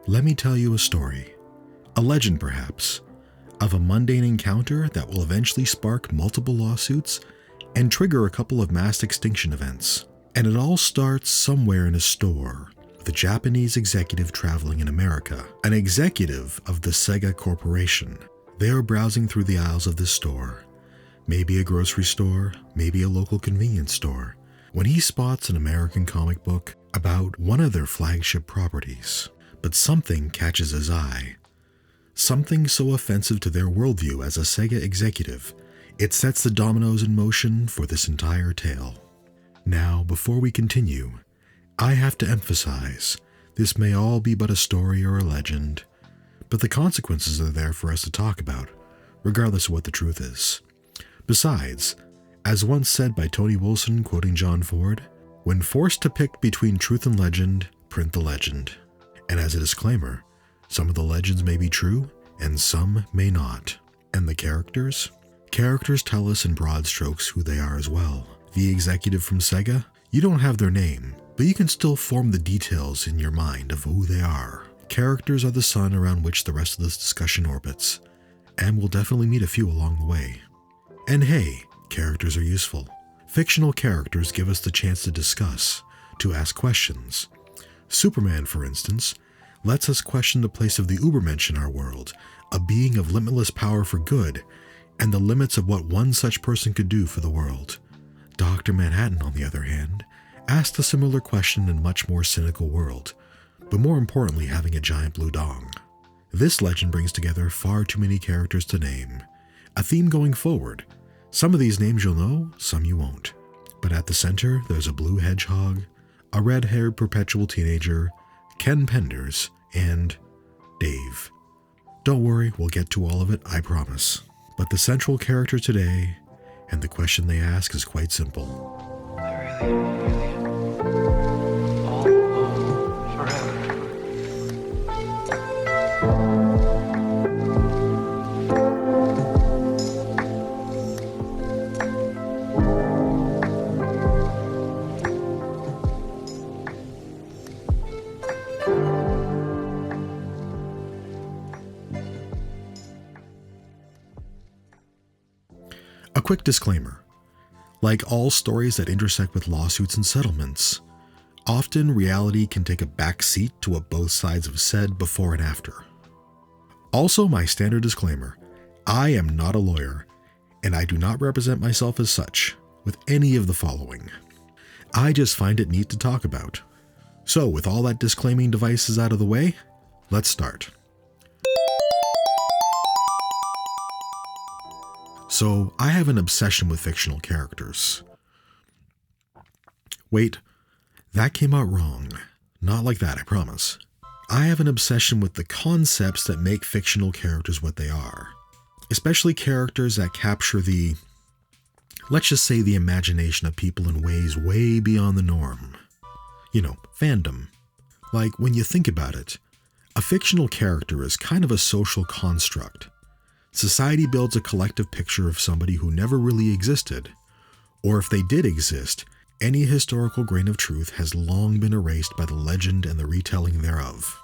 Let me tell you a story, a legend perhaps, of a mundane encounter that will eventually spark multiple lawsuits and trigger a couple of mass extinction events. And it all starts somewhere in a store, with a Japanese executive traveling in America, an executive of the Sega Corporation. They are browsing through the aisles of this store, maybe a grocery store, maybe a local convenience store, when he spots an American comic book about one of their flagship properties. But something catches his eye. Something so offensive to their worldview as a Sega executive, it sets the dominoes in motion for this entire tale. Now, before we continue, I have to emphasize, this may all be but a story or a legend, but the consequences are there for us to talk about, regardless of what the truth is. Besides, as once said by Tony Wilson quoting John Ford, when forced to pick between truth and legend, print the legend. And as a disclaimer, some of the legends may be true, and some may not. And the characters? Characters tell us in broad strokes who they are as well. The executive from Sega? You don't have their name, but you can still form the details in your mind of who they are. Characters are the sun around which the rest of this discussion orbits, and we'll definitely meet a few along the way. And hey, characters are useful. Fictional characters give us the chance to discuss, to ask questions. Superman, for instance, lets us question the place of the Ubermensch in our world, a being of limitless power for good, and the limits of what one such person could do for the world. Dr. Manhattan, on the other hand, asked a similar question in a much more cynical world, but more importantly having a giant blue dong. This legend brings together far too many characters to name. A theme going forward. Some of these names you'll know, some you won't. But at the center, there's a blue hedgehog, a red-haired perpetual teenager, Ken Penders, and Dave. Don't worry, we'll get to all of it, I promise. But the central character today, and the question they ask is quite simple. I really all alone forever. A quick disclaimer. Like all stories that intersect with lawsuits and settlements, often reality can take a back seat to what both sides have said before and after. Also, my standard disclaimer, I am not a lawyer, and I do not represent myself as such with any of the following. I just find it neat to talk about. So, with all that disclaiming devices out of the way, let's start. So, I have an obsession with fictional characters. Wait, that came out wrong. Not like that, I promise. I have an obsession with the concepts that make fictional characters what they are. Especially characters that capture the, let's just say the imagination of people in ways way beyond the norm. You know, fandom. Like, when you think about it, a fictional character is kind of a social construct. Society builds a collective picture of somebody who never really existed, or if they did exist, any historical grain of truth has long been erased by the legend and the retelling thereof.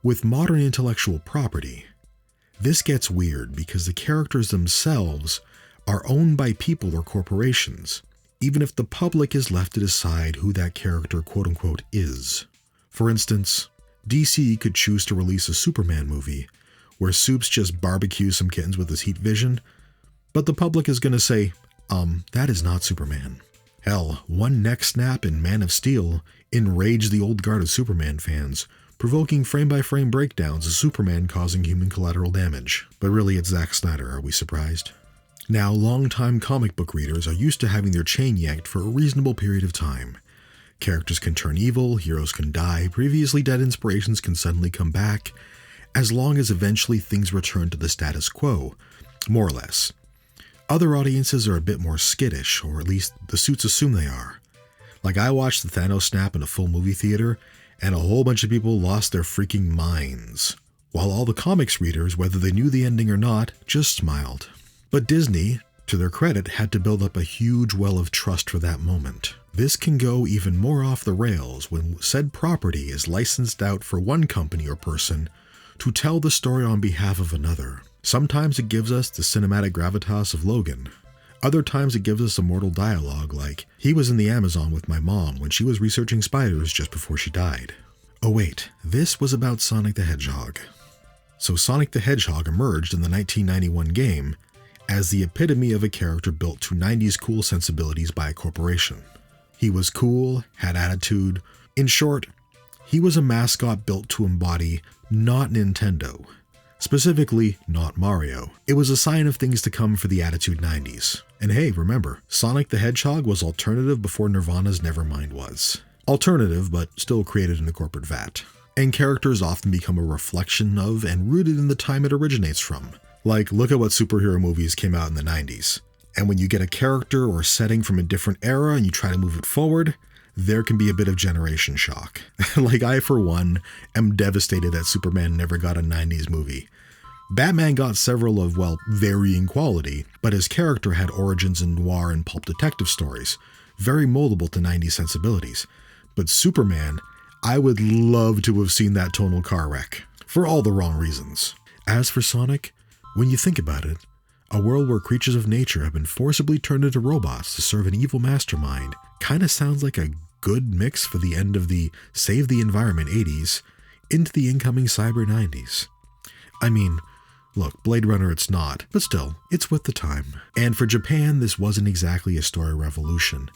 With modern intellectual property, this gets weird because the characters themselves are owned by people or corporations, even if the public is left to decide who that character quote-unquote is. For instance, DC could choose to release a Superman movie where Soups just barbecues some kittens with his heat vision, but the public is gonna say, that is not Superman. Hell, one neck snap in Man of Steel enraged the old guard of Superman fans, provoking frame-by-frame breakdowns of Superman causing human collateral damage. But really, it's Zack Snyder, are we surprised? Now, longtime comic book readers are used to having their chain yanked for a reasonable period of time. Characters can turn evil, heroes can die, previously dead inspirations can suddenly come back, as long as eventually things return to the status quo, more or less. Other audiences are a bit more skittish, or at least the suits assume they are. Like, I watched the Thanos snap in a full movie theater, and a whole bunch of people lost their freaking minds, while all the comics readers, whether they knew the ending or not, just smiled. But Disney, to their credit, had to build up a huge well of trust for that moment. This can go even more off the rails when said property is licensed out for one company or person to tell the story on behalf of another. Sometimes it gives us the cinematic gravitas of Logan. Other times it gives us immortal dialogue like, "He was in the Amazon with my mom when she was researching spiders just before she died." Oh wait, this was about Sonic the Hedgehog. So Sonic the Hedgehog emerged in the 1991 game as the epitome of a character built to 90s cool sensibilities by a corporation. He was cool, had attitude. In short, he was a mascot built to embody not Nintendo. Specifically, not Mario. It was a sign of things to come for the Attitude 90s. And hey, remember, Sonic the Hedgehog was alternative before Nirvana's Nevermind was. Alternative, but still created in a corporate vat. And characters often become a reflection of and rooted in the time it originates from. Like, look at what superhero movies came out in the 90s. And when you get a character or setting from a different era and you try to move it forward, there can be a bit of generation shock. Like, I, for one, am devastated that Superman never got a 90s movie. Batman got several of, well, varying quality, but his character had origins in noir and pulp detective stories, very moldable to 90s sensibilities. But Superman, I would love to have seen that tonal car wreck, for all the wrong reasons. As for Sonic, when you think about it, a world where creatures of nature have been forcibly turned into robots to serve an evil mastermind kinda sounds like a good mix for the end of the save the environment 80s into the incoming cyber 90s. I mean, look, Blade Runner it's not, but still, it's with the time. And for Japan, this wasn't exactly a story revolution,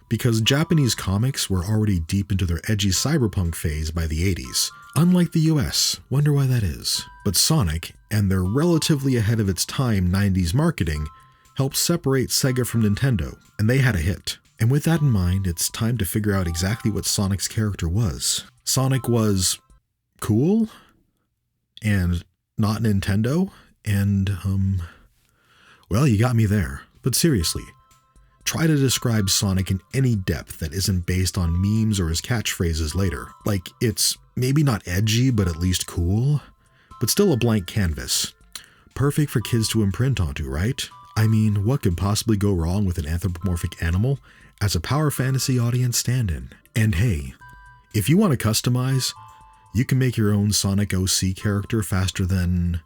because Japanese comics were already deep into their edgy cyberpunk phase by the 80s. Unlike the US, wonder why that is. But Sonic, and their relatively ahead of its time 90s marketing, helped separate Sega from Nintendo, and they had a hit. And with that in mind, it's time to figure out exactly what Sonic's character was. Sonic was cool, and not Nintendo, and, well, you got me there. But seriously, try to describe Sonic in any depth that isn't based on memes or his catchphrases later. Like, it's maybe not edgy, but at least cool, but still a blank canvas. Perfect for kids to imprint onto, right? I mean, what could possibly go wrong with an anthropomorphic animal as a power fantasy audience stand-in? And hey, if you want to customize, you can make your own Sonic OC character faster than,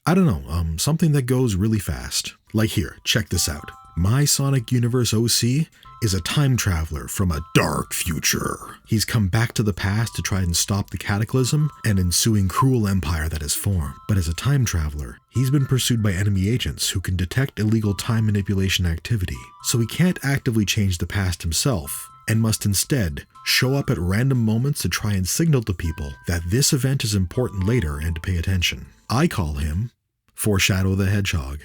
I don't know, something that goes really fast. Like here, check this out. My Sonic Universe OC is a time traveler from a dark future. He's come back to the past to try and stop the cataclysm and ensuing cruel empire that has formed. But as a time traveler, he's been pursued by enemy agents who can detect illegal time manipulation activity. So he can't actively change the past himself, and must instead show up at random moments to try and signal to people that this event is important later and to pay attention. I call him Foreshadow the Hedgehog.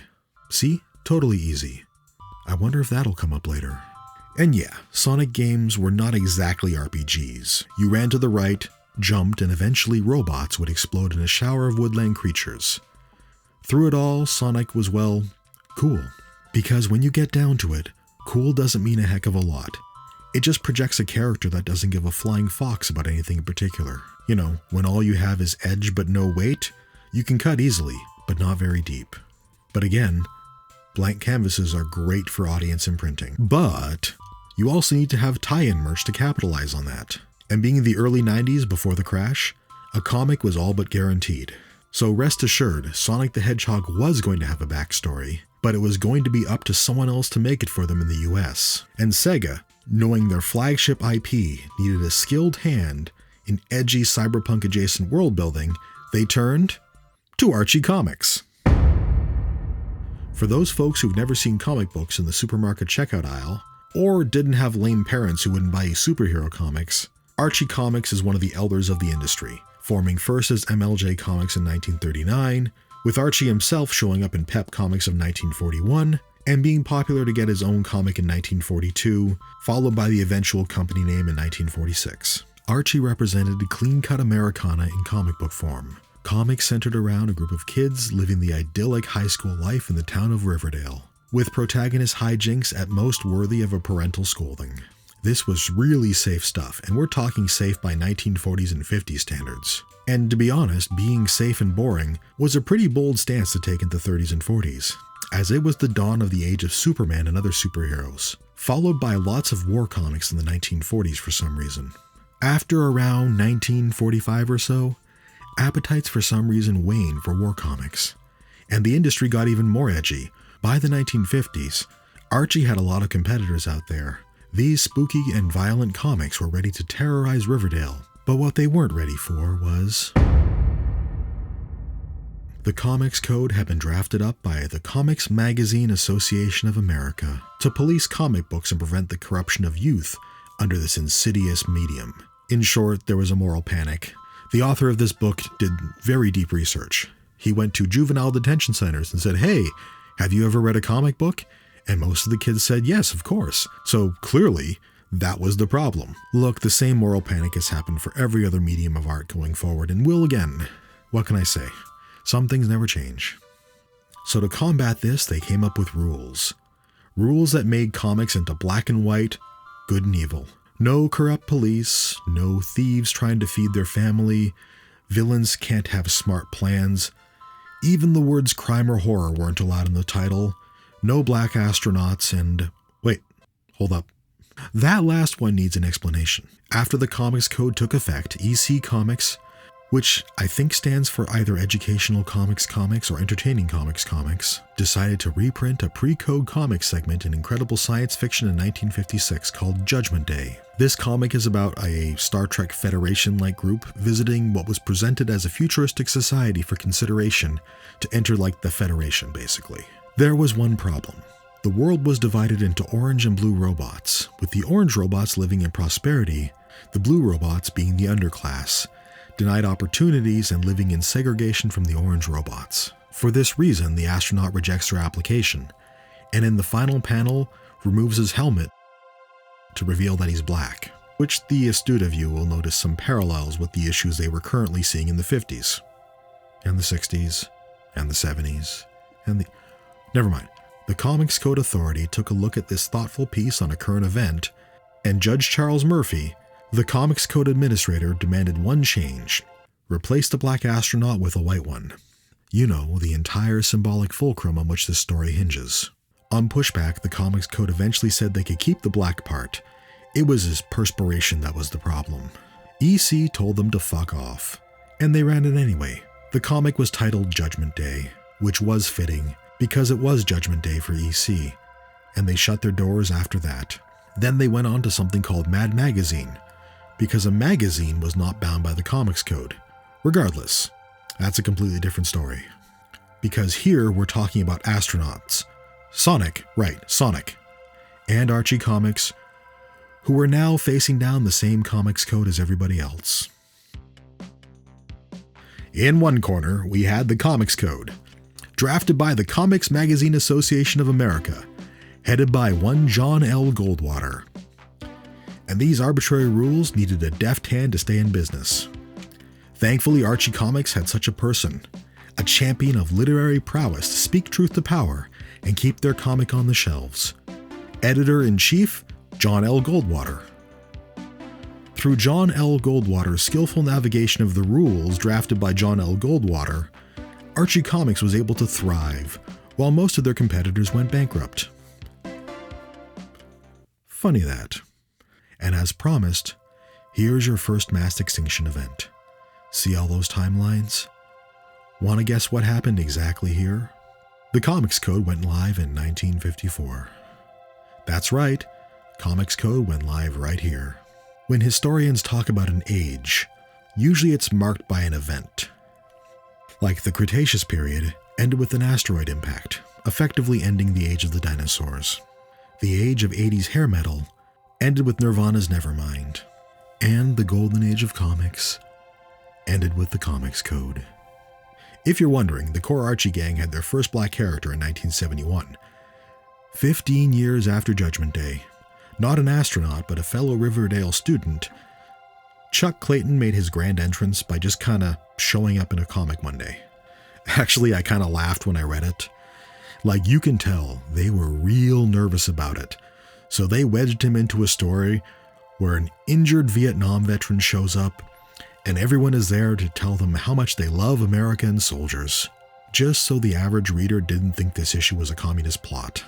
See? Totally easy. I wonder if that'll come up later. And yeah, Sonic games were not exactly RPGs. You ran to the right, jumped, and eventually robots would explode in a shower of woodland creatures. Through it all, Sonic was, well, cool. Because when you get down to it, cool doesn't mean a heck of a lot. It just projects a character that doesn't give a flying fox about anything in particular. You know, when all you have is edge but no weight, you can cut easily, but not very deep. But again, blank canvases are great for audience imprinting. But you also need to have tie-in merch to capitalize on that. And being the early 90s before the crash, a comic was all but guaranteed. So rest assured, Sonic the Hedgehog was going to have a backstory, but it was going to be up to someone else to make it for them in the US. And Sega, knowing their flagship IP needed a skilled hand in edgy cyberpunk adjacent world building, they turned to Archie Comics. For those folks who've never seen comic books in the supermarket checkout aisle, or didn't have lame parents who wouldn't buy you superhero comics, Archie Comics is one of the elders of the industry, forming first as MLJ Comics in 1939, with Archie himself showing up in Pep Comics of 1941, and being popular to get his own comic in 1942, followed by the eventual company name in 1946. Archie represented clean-cut Americana in comic book form. Comics centered around a group of kids living the idyllic high school life in the town of Riverdale, with protagonist hijinks at most worthy of a parental scolding. This was really safe stuff, and we're talking safe by 1940s and 50s standards. And to be honest, being safe and boring was a pretty bold stance to take in the 30s and 40s. as it was the dawn of the age of Superman and other superheroes, followed by lots of war comics in the 1940s for some reason. After around 1945 or so, appetites for some reason waned for war comics, and the industry got even more edgy. By the 1950s, Archie had a lot of competitors out there. These spooky and violent comics were ready to terrorize Riverdale, but what they weren't ready for was... The Comics Code had been drafted up by the Comics Magazine Association of America to police comic books and prevent the corruption of youth under this insidious medium. In short, there was a moral panic. The author of this book did very deep research. He went to juvenile detention centers and said, "Hey, have you ever read a comic book?" And most of the kids said, "Yes, of course." So clearly, that was the problem. Look, the same moral panic has happened for every other medium of art going forward, and will again. What can I say? Some things never change. So to combat this, they came up with rules. Rules that made comics into black and white, good and evil. No corrupt police, no thieves trying to feed their family, villains can't have smart plans. Even the words crime or horror weren't allowed in the title. No black astronauts and... Wait, hold up. That last one needs an explanation. After the Comics Code took effect, EC Comics, which I think stands for either Educational Comics or Entertaining Comics, decided to reprint a pre-code comic segment in Incredible Science Fiction in 1956 called Judgment Day. This comic is about a Star Trek Federation-like group visiting what was presented as a futuristic society for consideration to enter like the Federation, basically. There was one problem. The world was divided into orange and blue robots, with the orange robots living in prosperity, the blue robots being the underclass, denied opportunities and living in segregation from the orange robots. For this reason, the astronaut rejects their application, and in the final panel, removes his helmet to reveal that he's black, which the astute of you will notice some parallels with the issues they were currently seeing in the 50s, and the 60s, and the 70s, and the... Never mind. The Comics Code Authority took a look at this thoughtful piece on a current event, and Judge Charles Murphy, the Comics Code Administrator, demanded one change. Replace the black astronaut with a white one. You know, the entire symbolic fulcrum on which this story hinges. On pushback, the Comics Code eventually said they could keep the black part. It was his perspiration that was the problem. EC told them to fuck off, and they ran it anyway. The comic was titled Judgment Day, which was fitting, because it was Judgment Day for EC, and they shut their doors after that. Then they went on to something called Mad Magazine, because a magazine was not bound by the Comics Code. Regardless, that's a completely different story. Because here we're talking about astronauts. Sonic, and Archie Comics, who were now facing down the same Comics Code as everybody else. In one corner, we had the Comics Code, drafted by the Comics Magazine Association of America, headed by one John L. Goldwater. And these arbitrary rules needed a deft hand to stay in business. Thankfully, Archie Comics had such a person, a champion of literary prowess to speak truth to power and keep their comic on the shelves. Editor-in-Chief, John L. Goldwater. Through John L. Goldwater's skillful navigation of the rules drafted by John L. Goldwater, Archie Comics was able to thrive, while most of their competitors went bankrupt. Funny that. And as promised, here's your first mass extinction event. See all those timelines? Want to guess what happened exactly here? The Comics Code went live in 1954. That's right, Comics Code went live right here. When historians talk about an age, usually it's marked by an event. Like the Cretaceous period ended with an asteroid impact, effectively ending the age of the dinosaurs. The age of 80s hair metal ended with Nirvana's Nevermind. And the golden age of comics ended with the Comics Code. If you're wondering, the core Archie gang had their first black character in 1971. 15 years after Judgment Day, not an astronaut but a fellow Riverdale student, Chuck Clayton made his grand entrance by just kinda showing up in a comic one day. Actually, I kinda laughed when I read it. Like, you can tell they were real nervous about it, so they wedged him into a story where an injured Vietnam veteran shows up and everyone is there to tell them how much they love America and soldiers. just so the average reader didn't think this issue was a communist plot.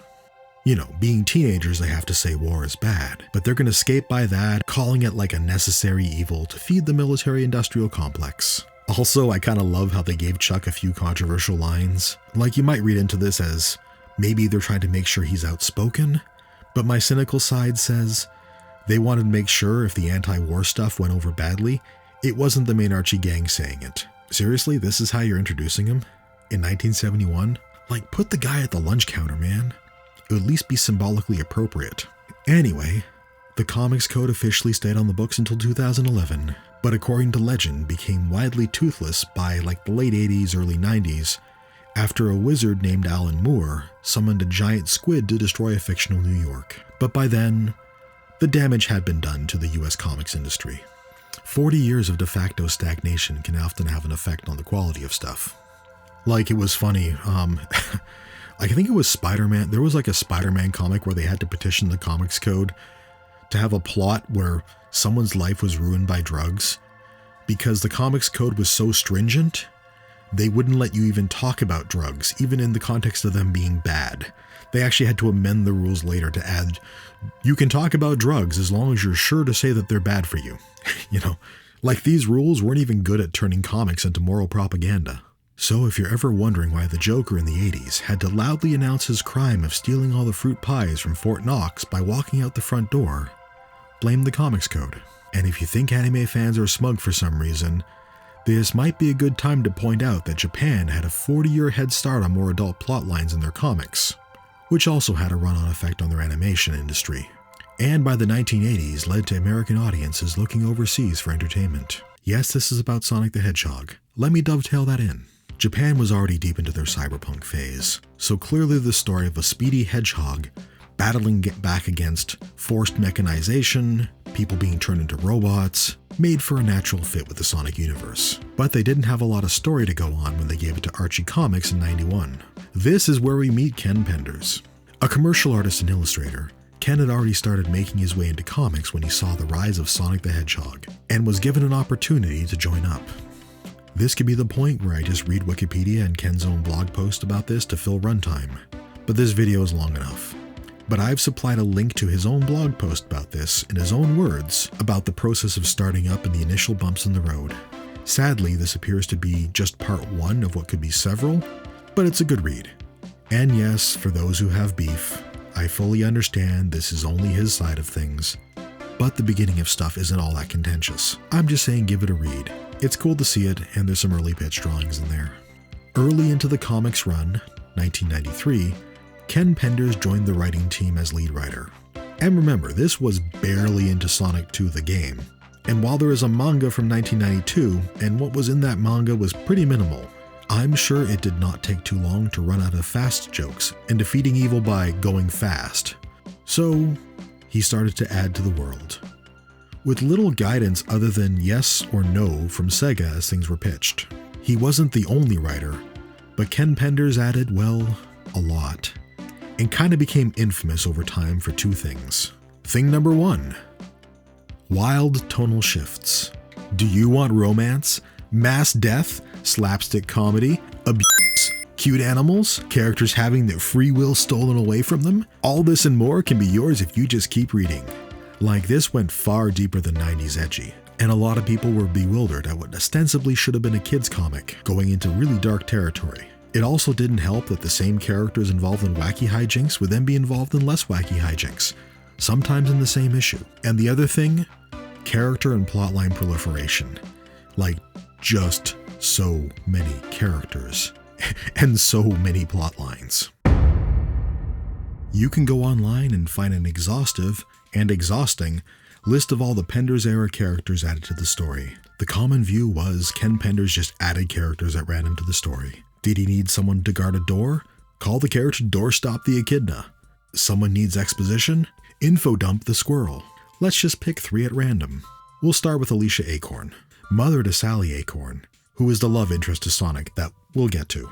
You know, being teenagers, they have to say war is bad, but they're going to skate by that, calling it like a necessary evil to feed the military-industrial complex. Also, I kind of love how they gave Chuck a few controversial lines. Like, you might read into this as maybe they're trying to make sure he's outspoken, but my cynical side says they wanted to make sure if the anti-war stuff went over badly, it wasn't the main Archie gang saying it. Seriously, this is how you're introducing him? In 1971? Like, put the guy at the lunch counter, man. It would at least be symbolically appropriate. Anyway, the Comics Code officially stayed on the books until 2011, but according to legend, became widely toothless by like the late 80s, early 90s, after a wizard named Alan Moore summoned a giant squid to destroy a fictional New York. But by then, the damage had been done to the US comics industry. 40 years of de facto stagnation can often have an effect on the quality of stuff. Like, it was funny, I think it was Spider-Man. There was like a Spider-Man comic where they had to petition the Comics Code to have a plot where someone's life was ruined by drugs. Because the Comics Code was so stringent, they wouldn't let you even talk about drugs, even in the context of them being bad. They actually had to amend the rules later to add, you can talk about drugs as long as you're sure to say that they're bad for you. You know, like these rules weren't even good at turning comics into moral propaganda. So if you're ever wondering why the Joker in the 80s had to loudly announce his crime of stealing all the fruit pies from Fort Knox by walking out the front door, blame the Comics Code. And if you think anime fans are smug for some reason, this might be a good time to point out that Japan had a 40-year head start on more adult plot lines in their comics, which also had a run-on effect on their animation industry. And by the 1980s led to American audiences looking overseas for entertainment. Yes, this is about Sonic the Hedgehog. Let me dovetail that in. Japan was already deep into their cyberpunk phase, so clearly the story of a speedy hedgehog battling back against forced mechanization, people being turned into robots, made for a natural fit with the Sonic universe. But they didn't have a lot of story to go on when they gave it to Archie Comics in '91. This is where we meet Ken Penders. A commercial artist and illustrator, Ken had already started making his way into comics when he saw the rise of Sonic the Hedgehog, and was given an opportunity to join up. This could be the point where I just read Wikipedia and Ken's own blog post about this to fill runtime, but this video is long enough. But I've supplied a link to his own blog post about this, in his own words, about the process of starting up and the initial bumps in the road. Sadly, this appears to be just part one of what could be several, but it's a good read. And yes, for those who have beef, I fully understand this is only his side of things, but the beginning of stuff isn't all that contentious. I'm just saying give it a read. It's cool to see it, and there's some early pitch drawings in there. Early into the comics run, 1993, Ken Penders joined the writing team as lead writer. And remember, this was barely into Sonic 2 the game. And while there is a manga from 1992, and what was in that manga was pretty minimal, I'm sure it did not take too long to run out of fast jokes and defeating evil by going fast. So, he started to add to the world, with little guidance other than yes or no from Sega as things were pitched. He wasn't the only writer, but Ken Penders added, well, a lot, and kind of became infamous over time for two things. Thing number one, wild tonal shifts. Do you want romance, mass death, slapstick comedy, abuse, cute animals, characters having their free will stolen away from them? All this and more can be yours if you just keep reading. Like, this went far deeper than 90s edgy, and a lot of people were bewildered at what ostensibly should have been a kid's comic, going into really dark territory. It also didn't help that the same characters involved in wacky hijinks would then be involved in less wacky hijinks, sometimes in the same issue. And the other thing, character and plotline proliferation. Like, just so many characters, and so many plotlines. You can go online and find an exhaustive and exhausting list of all the Penders era characters added to the story. The common view was Ken Penders just added characters at random to the story. Did he need someone to guard a door? Call the character Doorstop the Echidna. Someone needs exposition? Info dump the squirrel. Let's just pick 3 at random. We'll start with Alicia Acorn, mother to Sally Acorn, who is the love interest to Sonic that we'll get to.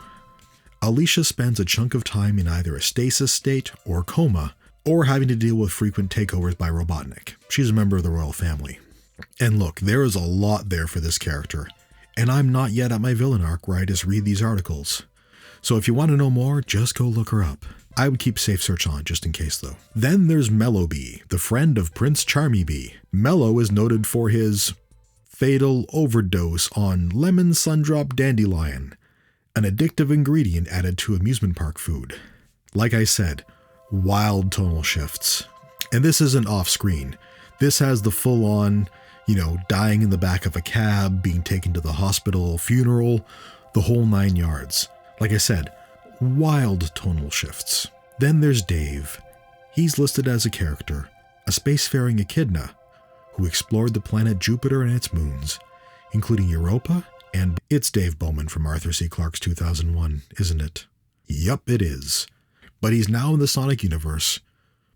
Alicia spends a chunk of time in either a stasis state or coma, or having to deal with frequent takeovers by Robotnik. She's a member of the royal family. And look, there is a lot there for this character, and I'm not yet at my villain arc where I just read these articles. So if you want to know more, just go look her up. I would keep safe search on just in case though. Then there's Mellow Bee, the friend of Prince Charmy Bee. Mellow is noted for his fatal overdose on lemon sundrop dandelion, an addictive ingredient added to amusement park food. Like I said, wild tonal shifts. And this isn't off screen. This has the full on, dying in the back of a cab, being taken to the hospital, funeral, the whole 9 yards. Like I said, wild tonal shifts. Then there's Dave. He's listed as a character, a spacefaring echidna, who explored the planet Jupiter and its moons, including Europa, and it's Dave Bowman from Arthur C. Clarke's 2001, isn't it? Yup, it is. But he's now in the Sonic universe,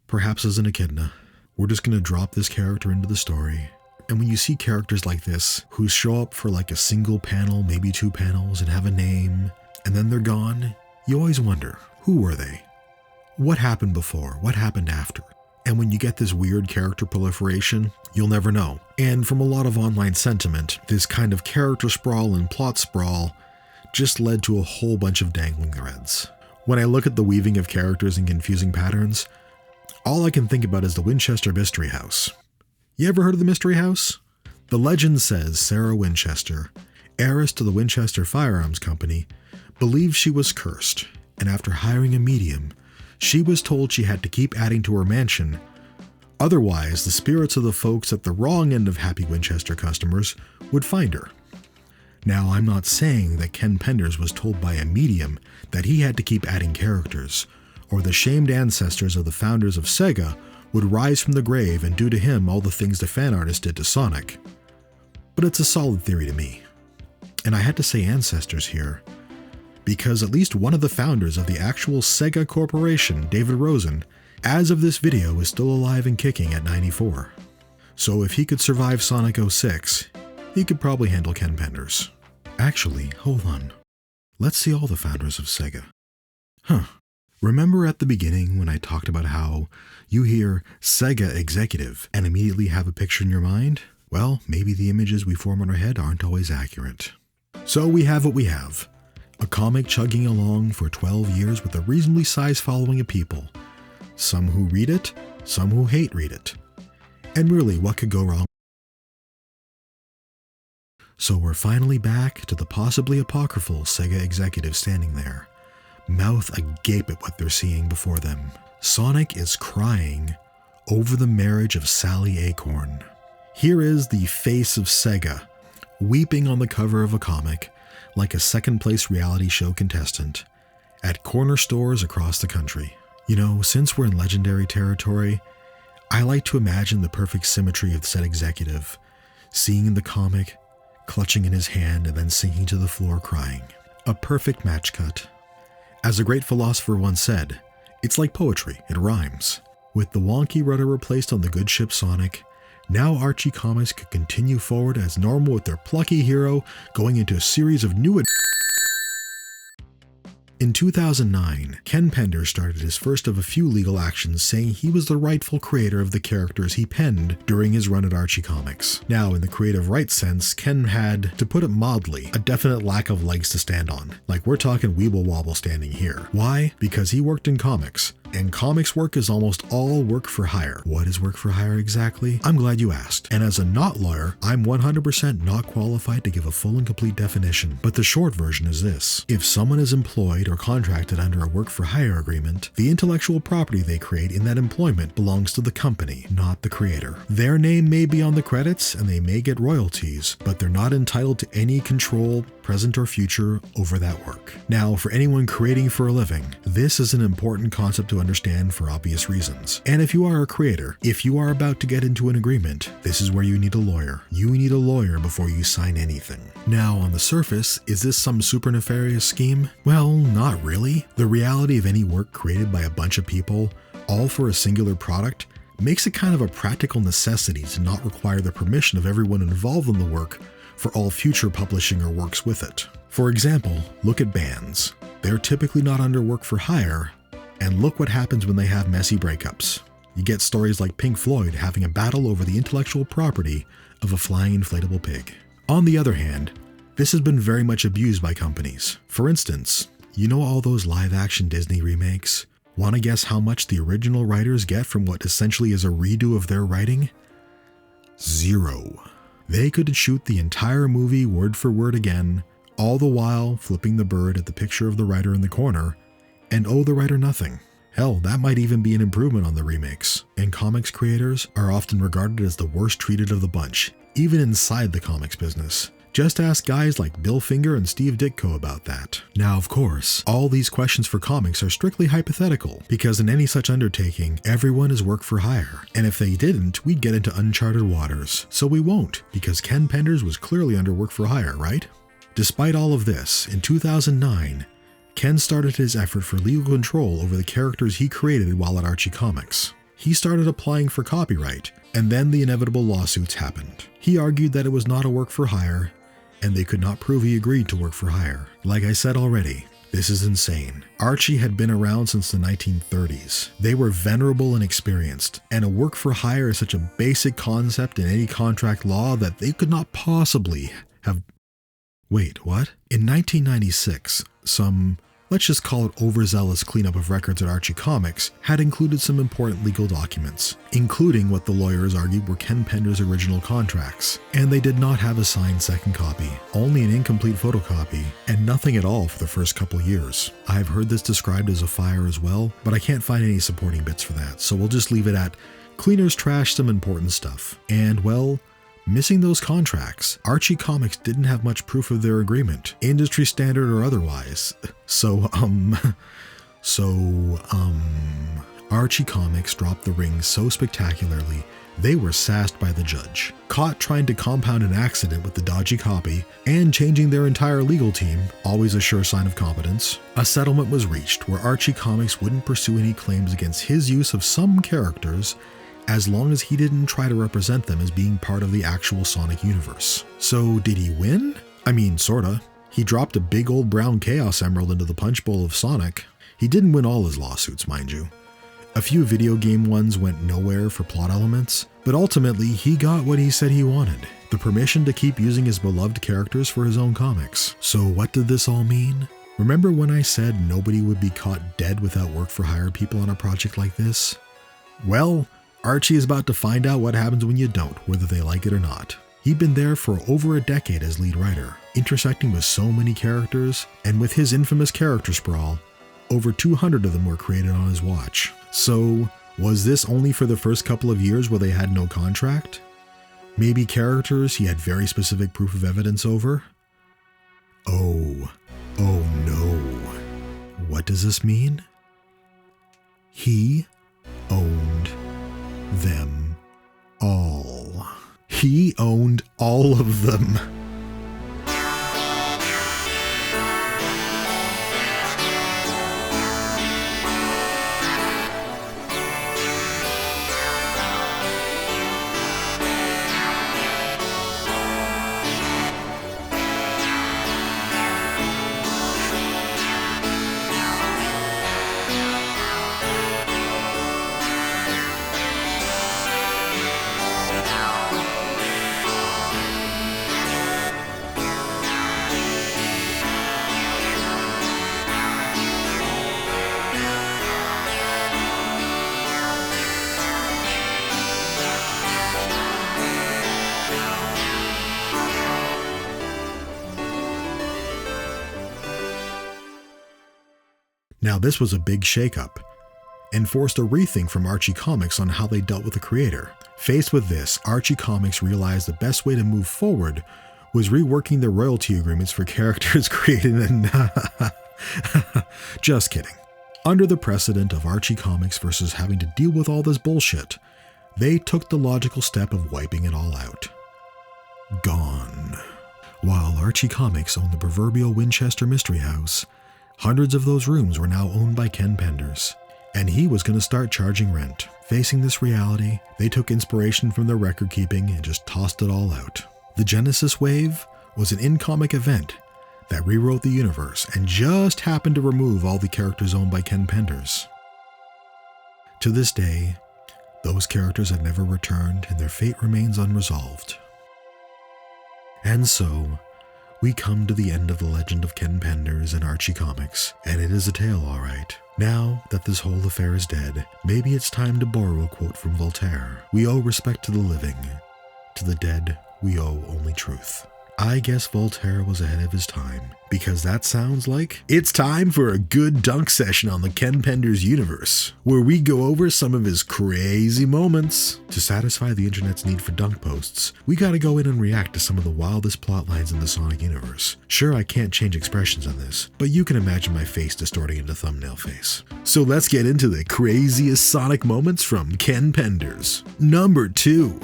perhaps as an echidna. We're just going to drop this character into the story. And when you see characters like this, who show up for like a single panel, maybe 2 panels, and have a name, and then they're gone, you always wonder, who were they? What happened before? What happened after? And when you get this weird character proliferation, you'll never know. And from a lot of online sentiment, this kind of character sprawl and plot sprawl just led to a whole bunch of dangling threads. When I look at the weaving of characters and confusing patterns, all I can think about is the Winchester Mystery House. You ever heard of the Mystery House? The legend says Sarah Winchester, heiress to the Winchester Firearms Company, believed she was cursed, and after hiring a medium, she was told she had to keep adding to her mansion, otherwise the spirits of the folks at the wrong end of happy Winchester customers would find her. Now, I'm not saying that Ken Penders was told by a medium that he had to keep adding characters, or the shamed ancestors of the founders of Sega would rise from the grave and do to him all the things the fan artist did to Sonic. But it's a solid theory to me. And I had to say ancestors here, because at least one of the founders of the actual Sega Corporation, David Rosen, as of this video is still alive and kicking at 94. So if he could survive Sonic 06, he could probably handle Ken Penders. Actually, hold on. Let's see all the founders of Sega. Remember at the beginning when I talked about how you hear Sega executive and immediately have a picture in your mind? Well, maybe the images we form in our head aren't always accurate. So we have what we have. A comic chugging along for 12 years with a reasonably sized following of people. Some who read it, some who hate read it. And really, what could go wrong? So we're finally back to the possibly apocryphal Sega executive standing there, mouth agape at what they're seeing before them. Sonic is crying over the marriage of Sally Acorn. Here is the face of Sega, weeping on the cover of a comic, like a second-place reality show contestant, at corner stores across the country. Since we're in legendary territory, I like to imagine the perfect symmetry of said executive, seeing the comic, clutching in his hand, and then sinking to the floor crying. A perfect match cut. As a great philosopher once said, it's like poetry, it rhymes. With the wonky rudder replaced on the good ship Sonic, now Archie Comics could continue forward as normal with their plucky hero going into a series of new In 2009, Ken Penders started his first of a few legal actions saying he was the rightful creator of the characters he penned during his run at Archie Comics. Now, in the creative rights sense, Ken had, to put it mildly, a definite lack of legs to stand on. Like, we're talking weeble wobble standing here. Why? Because he worked in comics. And comics work is almost all work for hire. What is work for hire exactly? I'm glad you asked. And as a not lawyer, I'm 100% not qualified to give a full and complete definition. But the short version is this. If someone is employed or contracted under a work for hire agreement, the intellectual property they create in that employment belongs to the company, not the creator. Their name may be on the credits and they may get royalties, but they're not entitled to any control, present or future, over that work. Now, for anyone creating for a living, this is an important concept to understand for obvious reasons. And if you are a creator, if you are about to get into an agreement, this is where you need a lawyer. You need a lawyer before you sign anything. Now, on the surface, is this some super nefarious scheme? Well, not really. The reality of any work created by a bunch of people, all for a singular product, makes it kind of a practical necessity to not require the permission of everyone involved in the work for all future publishing or works with it. For example, look at bands. They're typically not under work for hire, and look what happens when they have messy breakups. You get stories like Pink Floyd having a battle over the intellectual property of a flying inflatable pig. On the other hand, this has been very much abused by companies. For instance, You know all those live-action Disney remakes? Want to guess how much the original writers get from what essentially is a redo of their writing? 0. They could shoot the entire movie word for word again, all the while flipping the bird at the picture of the writer in the corner, and owe the writer nothing. Hell, that might even be an improvement on the remakes, and comics creators are often regarded as the worst treated of the bunch, even inside the comics business. Just ask guys like Bill Finger and Steve Ditko about that. Now, of course, all these questions for comics are strictly hypothetical, because in any such undertaking, everyone is work for hire. And if they didn't, we'd get into uncharted waters. So we won't, because Ken Penders was clearly under work for hire, right? Despite all of this, in 2009, Ken started his effort for legal control over the characters he created while at Archie Comics. He started applying for copyright, and then the inevitable lawsuits happened. He argued that it was not a work for hire, and they could not prove he agreed to work for hire. Like I said already, this is insane. Archie had been around since the 1930s. They were venerable and experienced, and a work for hire is such a basic concept in any contract law that they could not possibly have... Wait, what? In 1996, some, let's just call it overzealous cleanup of records at Archie Comics, had included some important legal documents, including what the lawyers argued were Ken Penders' original contracts. And they did not have a signed second copy, only an incomplete photocopy, and nothing at all for the first couple years. I've heard this described as a fire as well, but I can't find any supporting bits for that, so we'll just leave it at cleaners trashed some important stuff. And well, missing those contracts, Archie Comics didn't have much proof of their agreement, industry standard or otherwise. So Archie Comics dropped the ring so spectacularly, they were sassed by the judge. Caught trying to compound an accident with the dodgy copy, and changing their entire legal team, always a sure sign of competence, a settlement was reached where Archie Comics wouldn't pursue any claims against his use of some characters, as long as he didn't try to represent them as being part of the actual Sonic universe. So did he win? I mean, sorta. He dropped a big old brown Chaos Emerald into the punch bowl of Sonic. He didn't win all his lawsuits, mind you. A few video game ones went nowhere for plot elements, but ultimately he got what he said he wanted, the permission to keep using his beloved characters for his own comics. So what did this all mean? Remember when I said nobody would be caught dead without work for hire people on a project like this? Well, Archie is about to find out what happens when you don't, whether they like it or not. He'd been there for over a decade as lead writer, intersecting with so many characters, and with his infamous character sprawl, over 200 of them were created on his watch. So, was this only for the first couple of years where they had no contract? Maybe characters he had very specific proof of evidence over? Oh no. What does this mean? He owned them all. He owned all of them. Now this was a big shakeup, and forced a rethink from Archie Comics on how they dealt with the creator. Faced with this, Archie Comics realized the best way to move forward was reworking their royalty agreements for characters created in... Just kidding. Under the precedent of Archie Comics versus having to deal with all this bullshit, they took the logical step of wiping it all out. Gone. While Archie Comics owned the proverbial Winchester Mystery House, hundreds of those rooms were now owned by Ken Penders, and he was going to start charging rent. Facing this reality, they took inspiration from their record keeping and just tossed it all out. The Genesis Wave was an in-comic event that rewrote the universe and just happened to remove all the characters owned by Ken Penders. To this day, those characters have never returned and their fate remains unresolved. And so, we come to the end of the Legend of Ken Penders and Archie Comics, and it is a tale, all right. Now that this whole affair is dead, maybe it's time to borrow a quote from Voltaire. We owe respect to the living. To the dead, we owe only truth. I guess Voltaire was ahead of his time, because that sounds like it's time for a good dunk session on the Ken Penders universe, where we go over some of his crazy moments. To satisfy the internet's need for dunk posts, we gotta go in and react to some of the wildest plot lines in the Sonic universe. Sure, I can't change expressions on this, but you can imagine my face distorting into thumbnail face. So let's get into the craziest Sonic moments from Ken Penders. Number 2.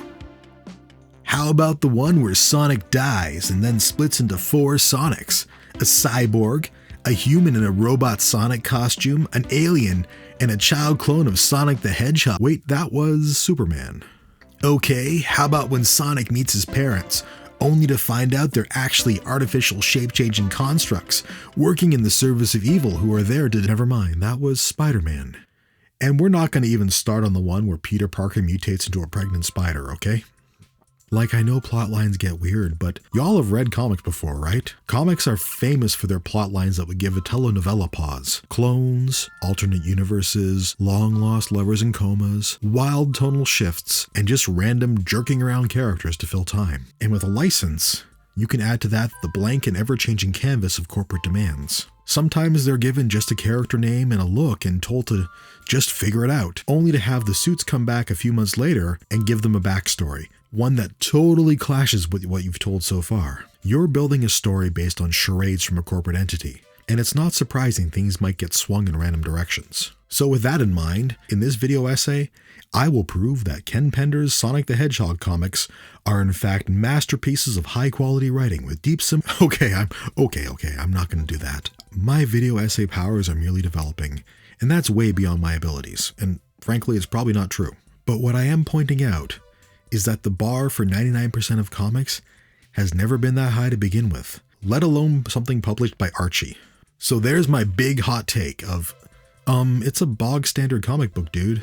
How about the one where Sonic dies and then splits into 4 Sonics? A cyborg, a human in a robot Sonic costume, an alien, and a child clone of Sonic the Hedgehog. Wait, that was Superman. Okay, how about when Sonic meets his parents, only to find out they're actually artificial shape-changing constructs working in the service of evil who are there to... Never mind, that was Spider-Man. And we're not going to even start on the one where Peter Parker mutates into a pregnant spider, okay? Like, I know plot lines get weird, but y'all have read comics before, right? Comics are famous for their plot lines that would give a telenovela pause. Clones, alternate universes, long-lost lovers in comas, wild tonal shifts, and just random jerking around characters to fill time. And with a license, you can add to that the blank and ever-changing canvas of corporate demands. Sometimes they're given just a character name and a look and told to just figure it out, only to have the suits come back a few months later and give them a backstory. One that totally clashes with what you've told so far. You're building a story based on charades from a corporate entity, and it's not surprising things might get swung in random directions. So with that in mind, in this video essay, I will prove that Ken Penders' Sonic the Hedgehog comics are in fact masterpieces of high quality writing with deep Okay, I'm not going to do that. My video essay powers are merely developing, and that's way beyond my abilities, and frankly it's probably not true. But what I am pointing out is that the bar for 99% of comics has never been that high to begin with, let alone something published by Archie. So there's my big hot take of, it's a bog standard comic book, dude.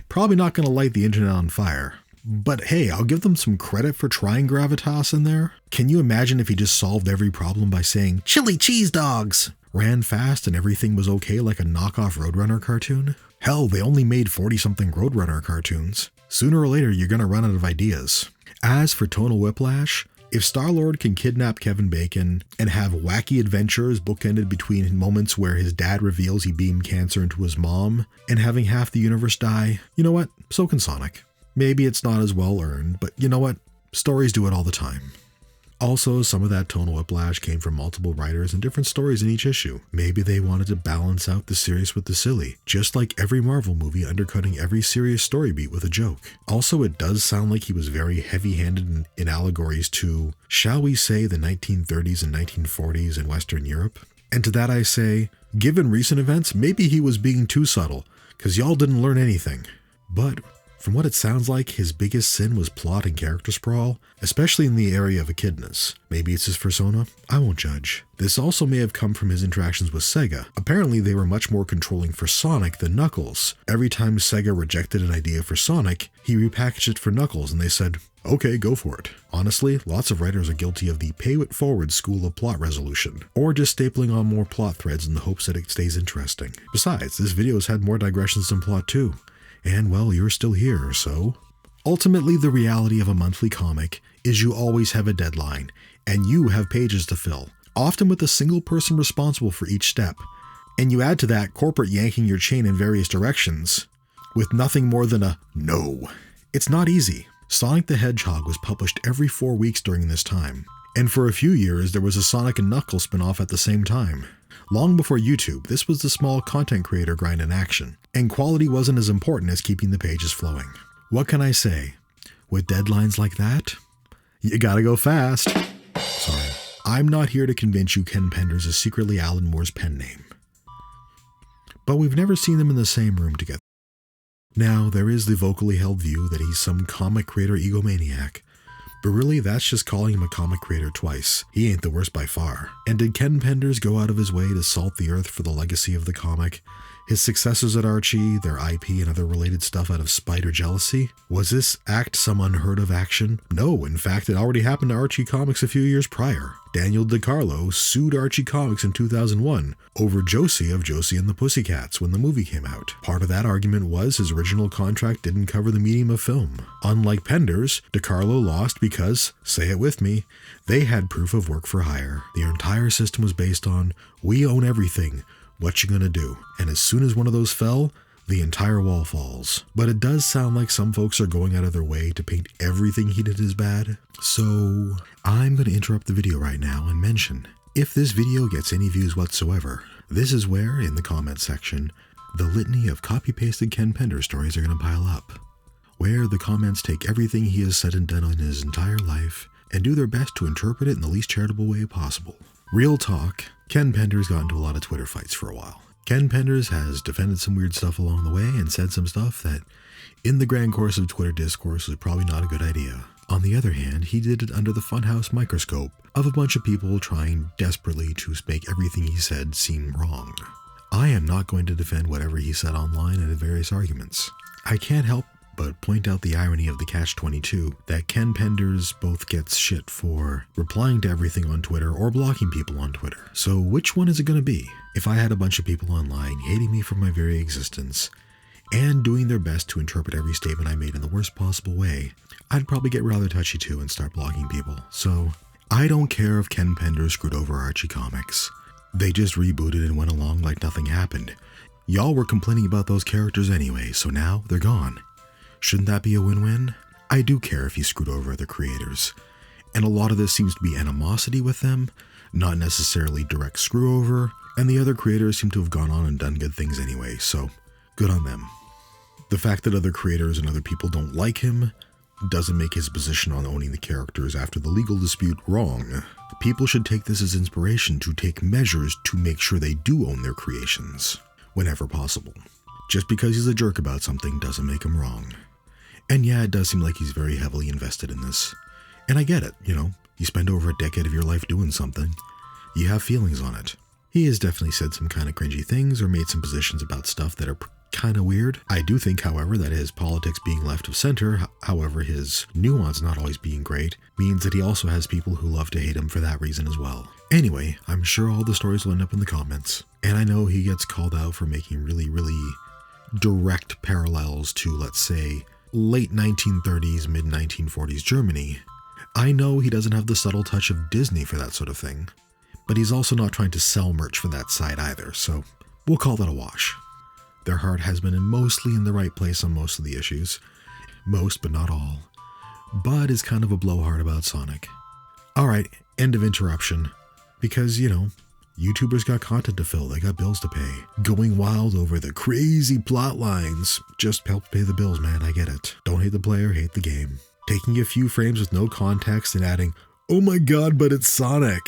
Probably not gonna light the internet on fire. But hey, I'll give them some credit for trying gravitas in there. Can you imagine if he just solved every problem by saying, chili cheese dogs, ran fast and everything was okay like a knockoff Roadrunner cartoon? Hell, they only made 40-something Roadrunner cartoons. Sooner or later, you're gonna run out of ideas. As for tonal whiplash, if Star-Lord can kidnap Kevin Bacon and have wacky adventures bookended between moments where his dad reveals he beamed cancer into his mom and having half the universe die, you know what? So can Sonic. Maybe it's not as well earned, but you know what? Stories do it all the time. Also, some of that tonal whiplash came from multiple writers and different stories in each issue. Maybe they wanted to balance out the serious with the silly, just like every Marvel movie undercutting every serious story beat with a joke. Also, it does sound like he was very heavy-handed in allegories to, shall we say, the 1930s and 1940s in Western Europe. And to that I say, given recent events, maybe he was being too subtle, cause y'all didn't learn anything. But from what it sounds like, his biggest sin was plot and character sprawl, especially in the area of echidnas. Maybe it's his persona? I won't judge. This also may have come from his interactions with Sega. Apparently they were much more controlling for Sonic than Knuckles. Every time Sega rejected an idea for Sonic, he repackaged it for Knuckles and they said, okay, go for it. Honestly, lots of writers are guilty of the pay-it-forward school of plot resolution, or just stapling on more plot threads in the hopes that it stays interesting. Besides, this video has had more digressions than plot too. And well, you're still here, so... Ultimately, the reality of a monthly comic is you always have a deadline, and you have pages to fill, often with a single person responsible for each step. And you add to that corporate yanking your chain in various directions, with nothing more than a no. It's not easy. Sonic the Hedgehog was published every 4 weeks during this time, and for a few years there was a Sonic and Knuckles spin-off at the same time. Long before YouTube, this was the small content creator grind in action, and quality wasn't as important as keeping the pages flowing. What can I say? With deadlines like that, you gotta go fast. Sorry, I'm not here to convince you Ken Penders is secretly Alan Moore's pen name. But we've never seen them in the same room together. Now, there is the vocally held view that he's some comic creator egomaniac, but really that's just calling him a comic creator twice. He ain't the worst by far. And did Ken Penders go out of his way to salt the earth for the legacy of the comic? His successors at Archie, their IP and other related stuff out of spite or jealousy? Was this act some unheard of action? No, in fact, it already happened to Archie Comics a few years prior. Daniel DeCarlo sued Archie Comics in 2001 over Josie of Josie and the Pussycats when the movie came out. Part of that argument was his original contract didn't cover the medium of film. Unlike Penders, DeCarlo lost because, say it with me, they had proof of work for hire. Their entire system was based on, we own everything, what you gonna do? And as soon as one of those fell, the entire wall falls. But it does sound like some folks are going out of their way to paint everything he did as bad. So I'm going to interrupt the video right now and mention, if this video gets any views whatsoever, this is where, in the comments section, the litany of copy-pasted Ken Penders stories are going to pile up. Where the comments take everything he has said and done in his entire life and do their best to interpret it in the least charitable way possible. Real talk, Ken Penders got into a lot of Twitter fights for a while. Ken Penders has defended some weird stuff along the way and said some stuff that, in the grand course of Twitter discourse, was probably not a good idea. On the other hand, he did it under the funhouse microscope of a bunch of people trying desperately to make everything he said seem wrong. I am not going to defend whatever he said online in various arguments. I can't help but point out the irony of the catch-22 that Ken Penders both gets shit for replying to everything on Twitter or blocking people on Twitter. So which one is it going to be? If I had a bunch of people online hating me for my very existence and doing their best to interpret every statement I made in the worst possible way, I'd probably get rather touchy too and start blocking people. So I don't care if Ken Penders screwed over Archie Comics. They just rebooted and went along like nothing happened. Y'all were complaining about those characters anyway, so now they're gone. Shouldn't that be a win-win? I do care if he screwed over the creators, and a lot of this seems to be animosity with them, not necessarily direct screw-over, and the other creators seem to have gone on and done good things anyway, so good on them. The fact that other creators and other people don't like him doesn't make his position on owning the characters after the legal dispute wrong. People should take this as inspiration to take measures to make sure they do own their creations, whenever possible. Just because he's a jerk about something doesn't make him wrong. And yeah, it does seem like he's very heavily invested in this. And I get it, you spend over a decade of your life doing something. You have feelings on it. He has definitely said some kind of cringy things or made some positions about stuff that are kind of weird. I do think, however, that his politics being left of center, however his nuance not always being great, means that he also has people who love to hate him for that reason as well. Anyway, I'm sure all the stories will end up in the comments. And I know he gets called out for making really, really direct parallels to, let's say, late 1930s, mid-1940s Germany. I know he doesn't have the subtle touch of Disney for that sort of thing, but he's also not trying to sell merch for that side either, so we'll call that a wash. Their heart has been mostly in the right place on most of the issues. Most, but not all. Bud is kind of a blowhard about Sonic. Alright, end of interruption. Because, YouTubers got content to fill, they got bills to pay. Going wild over the crazy plot lines just helps pay the bills, man, I get it. Don't hate the player, hate the game. Taking a few frames with no context and adding, oh my god, but it's Sonic,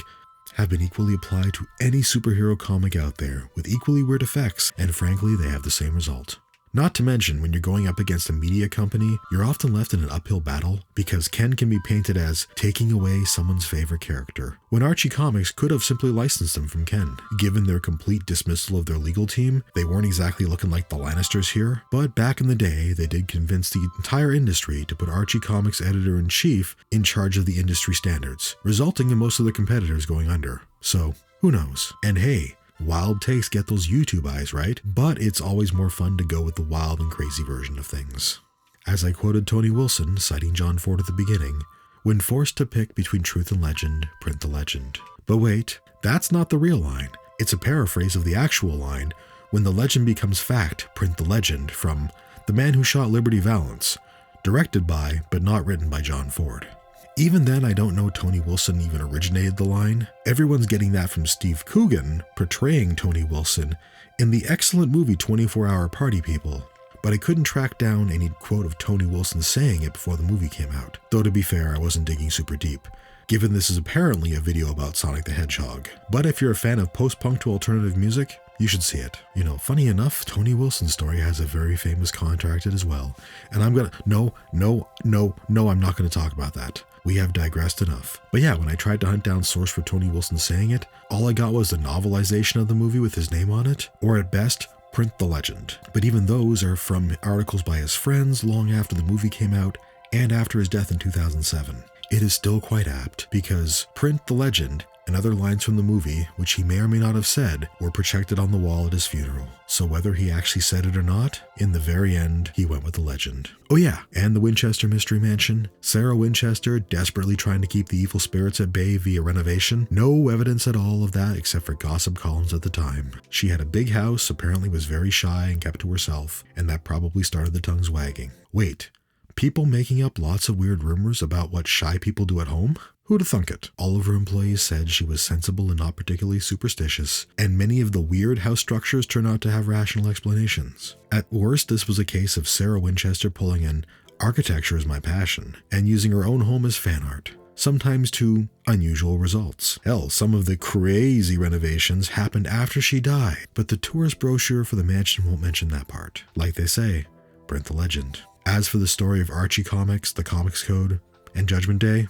have been equally applied to any superhero comic out there, with equally weird effects, and frankly, they have the same result. Not to mention, when you're going up against a media company, you're often left in an uphill battle because Ken can be painted as taking away someone's favorite character, when Archie Comics could have simply licensed them from Ken. Given their complete dismissal of their legal team, they weren't exactly looking like the Lannisters here, but back in the day, they did convince the entire industry to put Archie Comics editor-in-chief in charge of the industry standards, resulting in most of the competitors going under. So, who knows? And hey, wild takes get those YouTube eyes, right? But it's always more fun to go with the wild and crazy version of things. As I quoted Tony Wilson, citing John Ford at the beginning, when forced to pick between truth and legend, print the legend. But wait, that's not the real line. It's a paraphrase of the actual line, when the legend becomes fact, print the legend, from The Man Who Shot Liberty Valance, directed by, but not written by John Ford. Even then, I don't know Tony Wilson even originated the line. Everyone's getting that from Steve Coogan portraying Tony Wilson in the excellent movie 24-Hour Party People, but I couldn't track down any quote of Tony Wilson saying it before the movie came out. Though to be fair, I wasn't digging super deep, given this is apparently a video about Sonic the Hedgehog. But if you're a fan of post-punk to alternative music, you should see it. Funny enough, Tony Wilson's story has a very famous contracted as well. And I'm not gonna talk about that. We have digressed enough. But yeah, when I tried to hunt down source for Tony Wilson saying it, all I got was the novelization of the movie with his name on it, or at best, print the legend. But even those are from articles by his friends long after the movie came out and after his death in 2007. It is still quite apt because print the legend and other lines from the movie, which he may or may not have said, were projected on the wall at his funeral. So whether he actually said it or not, in the very end, he went with the legend. Oh yeah, and the Winchester Mystery Mansion. Sarah Winchester desperately trying to keep the evil spirits at bay via renovation. No evidence at all of that except for gossip columns at the time. She had a big house, apparently was very shy and kept to herself, and that probably started the tongues wagging. Wait, people making up lots of weird rumors about what shy people do at home? Who'd have thunk it? All of her employees said she was sensible and not particularly superstitious, and many of the weird house structures turned out to have rational explanations. At worst, this was a case of Sarah Winchester pulling in "architecture is my passion" and using her own home as fan art, sometimes to unusual results. Hell, some of the crazy renovations happened after she died, but the tourist brochure for the mansion won't mention that part. Like they say, print the legend. As for the story of Archie Comics, the Comics Code, and Judgment Day,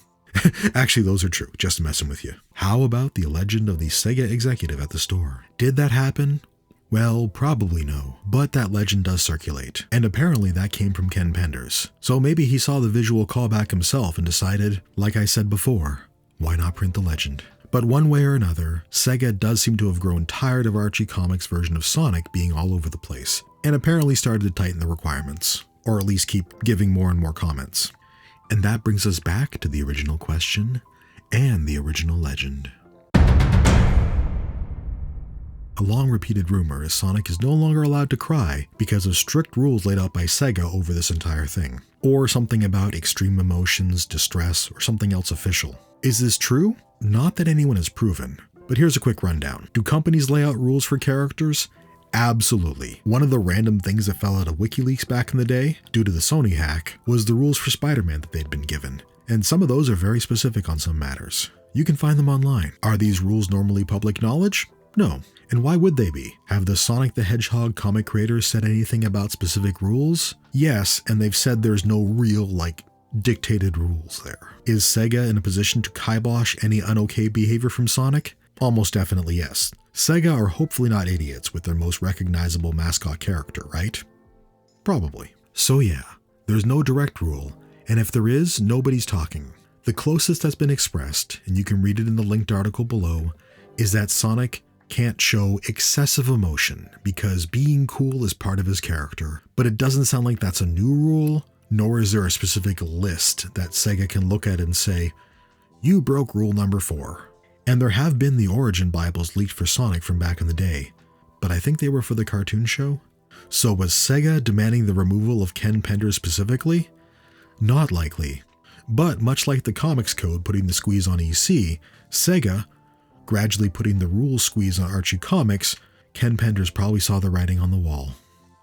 actually, those are true, just messing with you. How about the legend of the Sega executive at the store? Did that happen? Well, probably no, but that legend does circulate, and apparently that came from Ken Penders. So maybe he saw the visual callback himself and decided, like I said before, why not print the legend? But one way or another, Sega does seem to have grown tired of Archie Comics' version of Sonic being all over the place, and apparently started to tighten the requirements, or at least keep giving more and more comments. And that brings us back to the original question and the original legend. A long-repeated rumor is Sonic is no longer allowed to cry because of strict rules laid out by Sega over this entire thing. Or something about extreme emotions, distress, or something else official. Is this true? Not that anyone has proven, but here's a quick rundown. Do companies lay out rules for characters? Absolutely. One of the random things that fell out of WikiLeaks back in the day, due to the Sony hack, was the rules for Spider-Man that they'd been given. And some of those are very specific on some matters. You can find them online. Are these rules normally public knowledge? No. And why would they be? Have the Sonic the Hedgehog comic creators said anything about specific rules? Yes, and they've said there's no real, dictated rules there. Is Sega in a position to kibosh any un-okay behavior from Sonic? Almost definitely yes. Sega are hopefully not idiots with their most recognizable mascot character, right? Probably. So yeah, there's no direct rule, and if there is, nobody's talking. The closest that's been expressed, and you can read it in the linked article below, is that Sonic can't show excessive emotion because being cool is part of his character, but it doesn't sound like that's a new rule, nor is there a specific list that Sega can look at and say, you broke rule number 4. And there have been the origin Bibles leaked for Sonic from back in the day, but I think they were for the cartoon show. So was Sega demanding the removal of Ken Penders specifically? Not likely. But much like the Comics Code putting the squeeze on EC, Sega, gradually putting the rules squeeze on Archie Comics, Ken Penders probably saw the writing on the wall.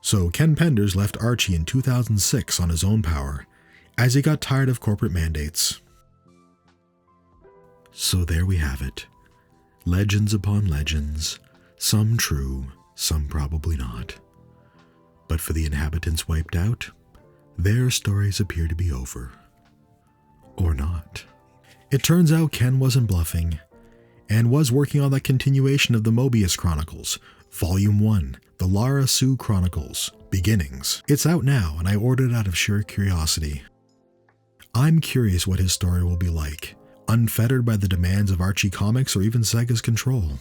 So Ken Penders left Archie in 2006 on his own power, as he got tired of corporate mandates. So there we have it. Legends upon legends, some true, some probably not. But for the inhabitants wiped out, their stories appear to be over. Or not. It turns out Ken wasn't bluffing, and was working on that continuation of the Mobius Chronicles, Volume 1, the Lara Sue Chronicles, Beginnings. It's out now, and I ordered it out of sheer curiosity. I'm curious what his story will be like, unfettered by the demands of Archie Comics or even Sega's control.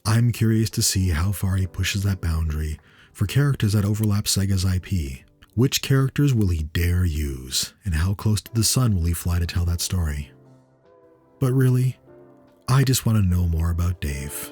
I'm curious to see how far he pushes that boundary for characters that overlap Sega's IP. Which characters will he dare use, and how close to the sun will he fly to tell that story? But really, I just want to know more about Dave.